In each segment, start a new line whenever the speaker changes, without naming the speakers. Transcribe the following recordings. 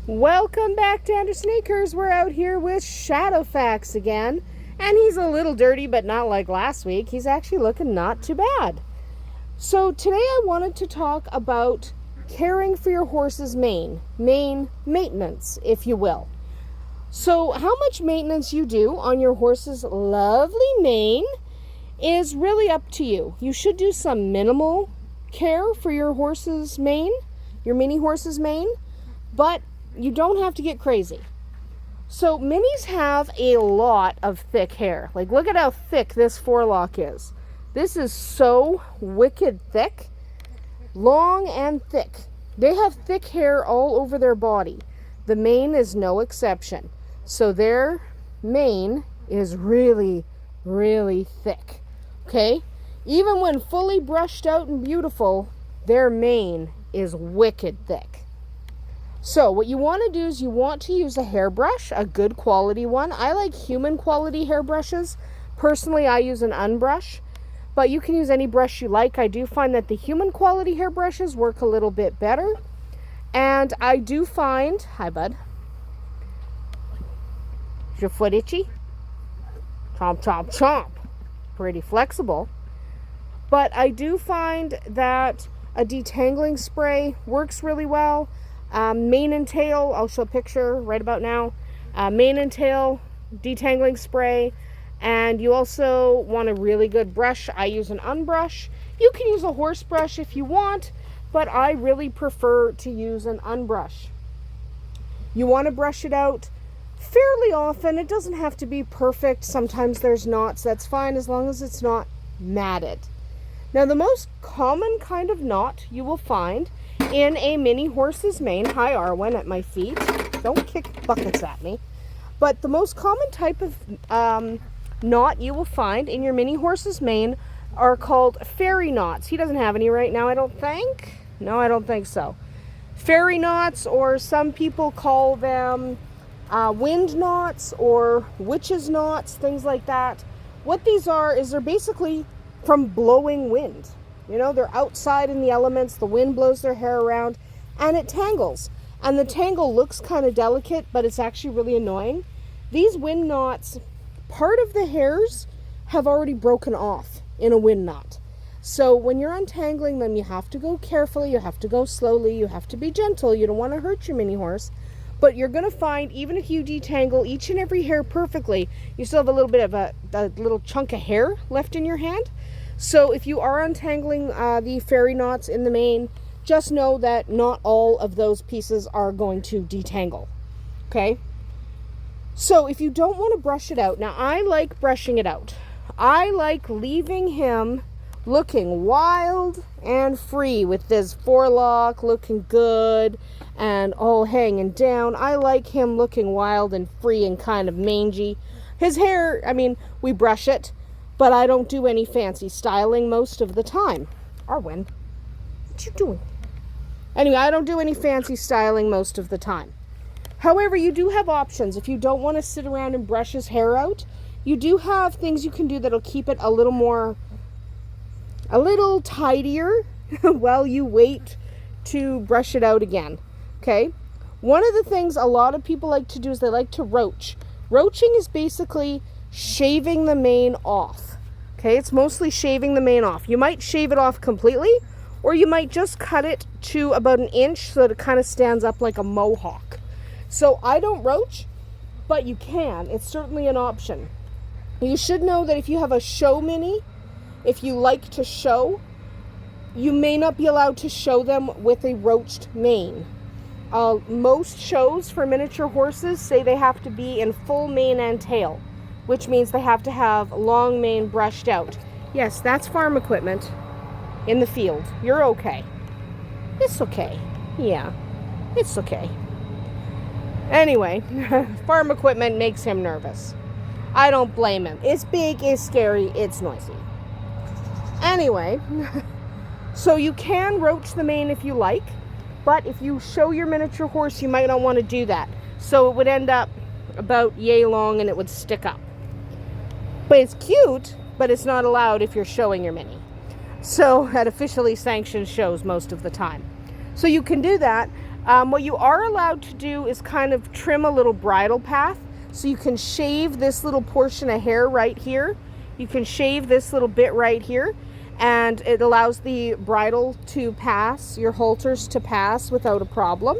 Welcome back to Andersen. We're out here with Shadowfax again, and he's a little dirty, but not like last week. He's actually looking not too bad. So today I wanted to talk about caring for your horse's mane maintenance, if you will. So how much maintenance you do on your horse's lovely mane is really up to you. You should do some minimal care for your horse's mane, your mini horse's mane, but you don't have to get crazy. So minis have a lot of thick hair. Like, look at how thick this forelock is. This is so wicked thick, long and thick. They have thick hair all over their body. The mane is no exception. So their mane is really, really thick. Okay? Even when fully brushed out and beautiful, their mane is wicked thick. So what you want to do is you want to use a hairbrush, a good quality one. I like human quality hairbrushes. Personally, I use an unbrush, but you can use any brush you like. I do find that the human quality hairbrushes work a little bit better. And I do find, hi bud, is your foot itchy? Chomp, chomp, chomp. Pretty flexible. But I do find that a detangling spray works really well. Mane and tail, I'll show a picture right about now. Mane and tail detangling spray. And you also want a really good brush. I use an unbrush. You can use a horse brush if you want, but I really prefer to use an unbrush. You want to brush it out fairly often. It doesn't have to be perfect. Sometimes there's knots. That's fine as long as it's not matted. Now, the most common kind of knot you will find in a mini horse's mane, hi Arwen at my feet, don't kick buckets at me, but the most common type of knot you will find in your mini horse's mane are called fairy knots. He doesn't have any right now, I don't think. No, I don't think so. Fairy knots, or some people call them wind knots or witches knots, things like that. What these are is they're basically from blowing wind. You know, they're outside in the elements, the wind blows their hair around, and it tangles. And the tangle looks kind of delicate, but it's actually really annoying. These wind knots, part of the hairs have already broken off in a wind knot. So when you're untangling them, you have to go carefully, you have to go slowly, you have to be gentle, you don't want to hurt your mini horse. But you're going to find, even if you detangle each and every hair perfectly, you still have a little bit of a little chunk of hair left in your hand. So if you are untangling the fairy knots in the mane, just know that not all of those pieces are going to detangle. Okay? So if you don't want to brush it out, now I like brushing it out. I like leaving him looking wild and free with this forelock looking good and all hanging down. I like him looking wild and free and kind of mangy. His hair, I mean, we brush it, but I don't do any fancy styling most of the time. Arwen, what you doing? Anyway, I don't do any fancy styling most of the time. However, you do have options. If you don't want to sit around and brush his hair out, you do have things you can do that'll keep it a little tidier while you wait to brush it out again. Okay? One of the things a lot of people like to do is they like to roach. Roaching is basically shaving the mane off. Okay, it's mostly shaving the mane off. You might shave it off completely, or you might just cut it to about an inch so that it kind of stands up like a mohawk. So I don't roach, but you can. It's certainly an option. You should know that if you have a show mini, if you like to show, you may not be allowed to show them with a roached mane. Most shows for miniature horses say they have to be in full mane and tail, which means they have to have long mane brushed out. Yes, that's farm equipment in the field. You're okay. It's okay. Yeah, it's okay. Anyway, farm equipment makes him nervous. I don't blame him. It's big, it's scary, it's noisy. Anyway, so you can roach the mane if you like, but if you show your miniature horse, you might not want to do that. So it would end up about yay long and it would stick up. But it's cute, but it's not allowed if you're showing your mini. So at officially sanctioned shows most of the time. So you can do that. What you are allowed to do is kind of trim a little bridle path. So you can shave this little portion of hair right here. You can shave this little bit right here, and it allows the bridle to pass, your halters to pass without a problem.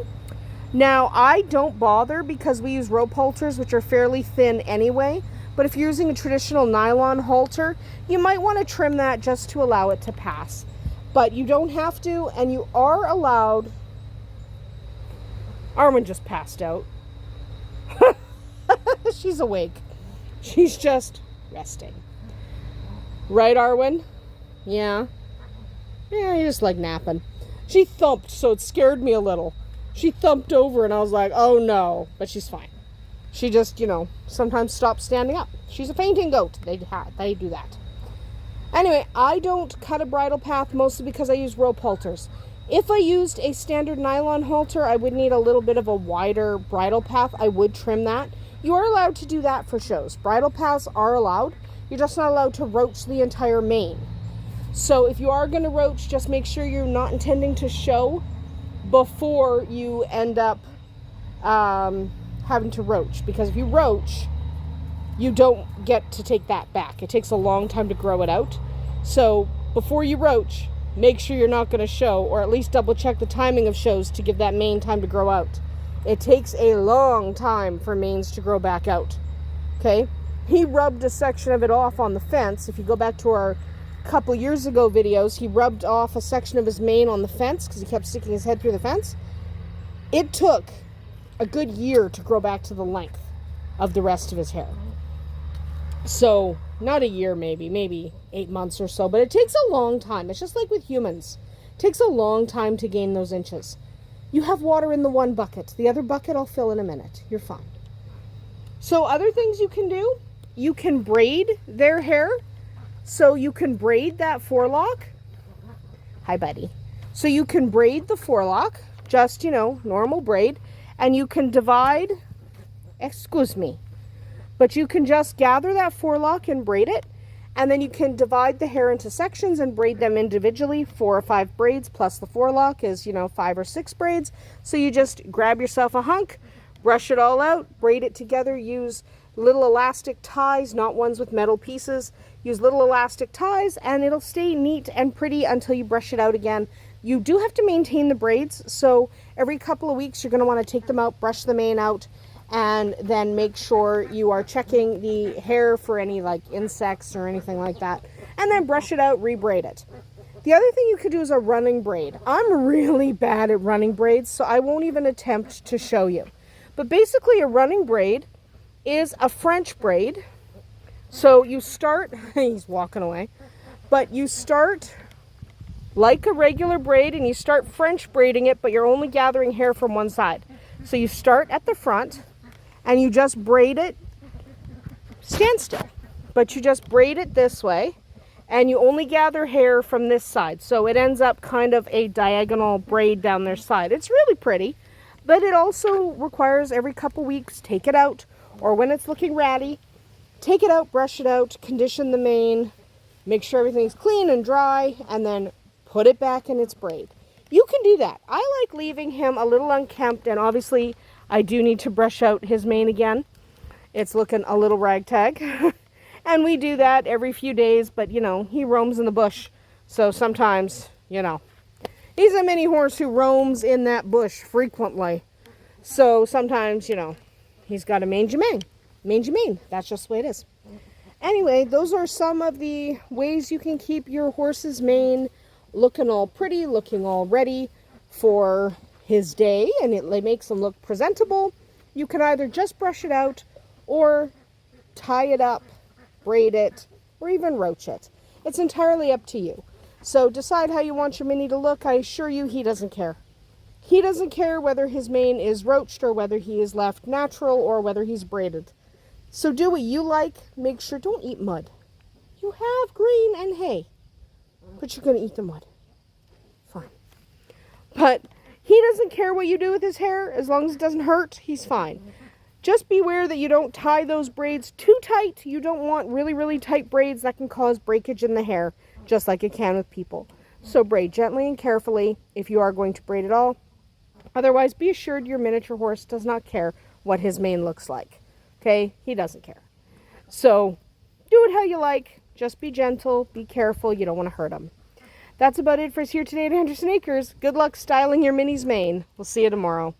Now, I don't bother because we use rope halters, which are fairly thin anyway. But if you're using a traditional nylon halter, you might want to trim that just to allow it to pass. But you don't have to, and you are allowed. Arwen just passed out. She's awake. She's just resting. Right, Arwen? Yeah. Yeah, you just like napping. She thumped, so it scared me a little. She thumped over, and I was like, oh no. But she's fine. She just, sometimes stops standing up. She's a fainting goat. They do that. Anyway, I don't cut a bridle path mostly because I use rope halters. If I used a standard nylon halter, I would need a little bit of a wider bridle path. I would trim that. You are allowed to do that for shows. Bridle paths are allowed. You're just not allowed to roach the entire mane. So if you are going to roach, just make sure you're not intending to show before you end up having to roach. Because if you roach, you don't get to take that back. It takes a long time to grow it out. So before you roach, make sure you're not going to show, or at least double check the timing of shows to give that mane time to grow out. It takes a long time for manes to grow back out. Okay? He rubbed a section of it off on the fence. If you go back to our couple years ago videos, he rubbed off a section of his mane on the fence because he kept sticking his head through the fence. It took a good year to grow back to the length of the rest of his hair. So, not a year maybe 8 months or so, but it takes a long time. It's just like with humans. It takes a long time to gain those inches. You have water in the one bucket. The other bucket I'll fill in a minute. You're fine. So other things you can do, you can braid their hair. So you can braid that forelock. Hi, buddy. So you can braid the forelock, just, normal braid, and you can divide, excuse me, but you can just gather that forelock and braid it, and then you can divide the hair into sections and braid them individually, 4 or 5 braids, plus the forelock is, 5 or 6 braids. So you just grab yourself a hunk, brush it all out, braid it together, use little elastic ties, not ones with metal pieces. Use little elastic ties, and it'll stay neat and pretty until you brush it out again. You do have to maintain the braids, so every couple of weeks you're going to want to take them out, brush the mane out, and then make sure you are checking the hair for any insects or anything like that, and then brush it out, re-braid it. The other thing you could do is a running braid. I'm really bad at running braids, so I won't even attempt to show you. But basically a running braid is a French braid. So you start, he's walking away, but you start like a regular braid and you start French braiding it, but you're only gathering hair from one side. So you start at the front and you just braid it, stand still, but you just braid it this way and you only gather hair from this side. So it ends up kind of a diagonal braid down their side. It's really pretty, but it also requires every couple weeks, take it out, or when it's looking ratty, take it out, brush it out, condition the mane, make sure everything's clean and dry, and then put it back in its braid. You can do that. I like leaving him a little unkempt, and obviously I do need to brush out his mane again. It's looking a little ragtag. And we do that every few days, but he roams in the bush. So sometimes, he's a mini horse who roams in that bush frequently. So sometimes, he's got a mangy mane. Mangy mane. That's just the way it is. Anyway, those are some of the ways you can keep your horse's mane looking all pretty, looking all ready for his day, and it makes him look presentable. You can either just brush it out or tie it up, braid it, or even roach it. It's entirely up to you. So decide how you want your mini to look. I assure you he doesn't care. He doesn't care whether his mane is roached or whether he is left natural or whether he's braided. So do what you like. Make sure, don't eat mud. You have green and hay, but you're going to eat the mud. Fine. But he doesn't care what you do with his hair. As long as it doesn't hurt, he's fine. Just beware that you don't tie those braids too tight. You don't want really, really tight braids that can cause breakage in the hair, just like it can with people. So braid gently and carefully if you are going to braid at all. Otherwise, be assured your miniature horse does not care what his mane looks like. Okay? He doesn't care. So, do it how you like. Just be gentle. Be careful. You don't want to hurt him. That's about it for us here today at Andersen Acres. Good luck styling your Minnie's mane. We'll see you tomorrow.